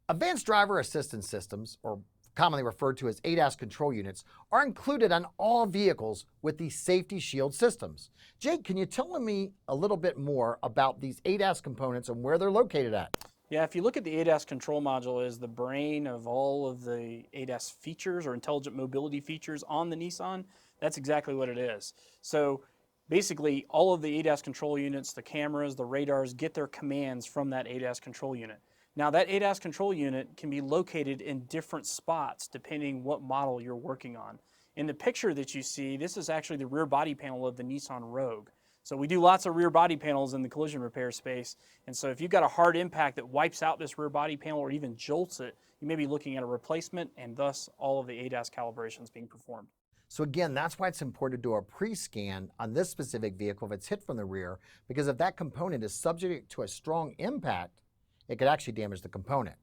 Advanced driver assistance systems, or commonly referred to as ADAS control units, are included on all vehicles with these safety shield systems. Jake, can you tell me a little bit more about these ADAS components and where they're located at? Yeah, if you look at the ADAS control module as the brain of all of the ADAS features or intelligent mobility features on the Nissan, that's exactly what it is. So basically all of the ADAS control units, the cameras, the radars, get their commands from that ADAS control unit. Now that ADAS control unit can be located in different spots depending what model you're working on. In the picture that you see, this is actually the rear body panel of the Nissan Rogue. So we do lots of rear body panels in the collision repair space, and so if you've got a hard impact that wipes out this rear body panel or even jolts it, you may be looking at a replacement and thus all of the ADAS calibrations being performed. So again, that's why it's important to do a pre-scan on this specific vehicle if it's hit from the rear, because if that component is subject to a strong impact, it could actually damage the component.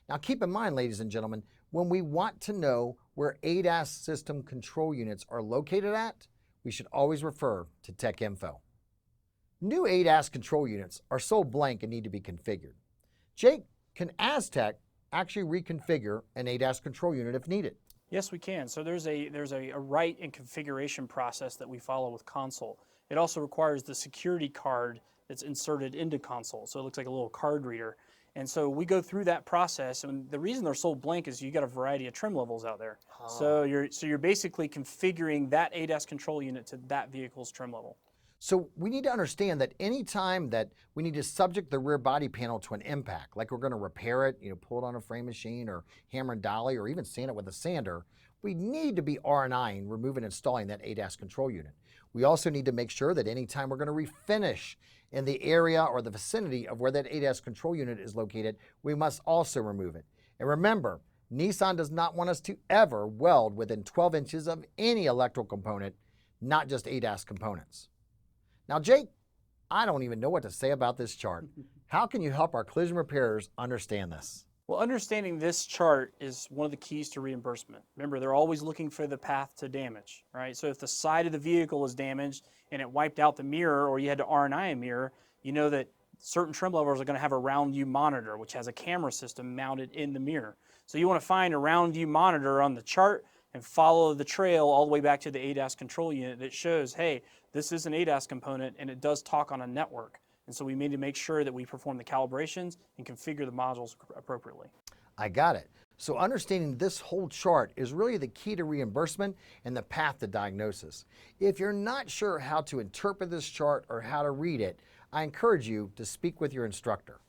Now keep in mind, ladies and gentlemen, when we want to know where ADAS system control units are located at, we should always refer to Tech Info. New ADAS control units are so blank and need to be configured. Jake, can Aztec actually reconfigure an ADAS control unit if needed? Yes, we can. So there's a write and configuration process that we follow with console. It also requires the security card that's inserted into console. So it looks like a little card reader. And so we go through that process, and the reason they're so blank is you got a variety of trim levels out there. So you're basically configuring that ADAS control unit to that vehicle's trim level. So we need to understand that any time that we need to subject the rear body panel to an impact, like we're going to repair it, pull it on a frame machine or hammer and dolly or even sand it with a sander, we need to be R&Ing, removing and installing that ADAS control unit. We also need to make sure that anytime we're going to refinish in the area or the vicinity of where that ADAS control unit is located, we must also remove it. And remember, Nissan does not want us to ever weld within 12 inches of any electrical component, not just ADAS components. Now, Jake, I don't even know what to say about this chart. How can you help our collision repairers understand this? Well, understanding this chart is one of the keys to reimbursement. Remember, they're always looking for the path to damage, right? So if the side of the vehicle is damaged and it wiped out the mirror or you had to R&I a mirror, you know that certain trim levels are going to have a round view monitor, which has a camera system mounted in the mirror. So you want to find a round view monitor on the chart and follow the trail all the way back to the ADAS control unit that shows, hey, this is an ADAS component and it does talk on a network. And so we need to make sure that we perform the calibrations and configure the modules appropriately. I got it. So understanding this whole chart is really the key to reimbursement and the path to diagnosis. If you're not sure how to interpret this chart or how to read it, I encourage you to speak with your instructor.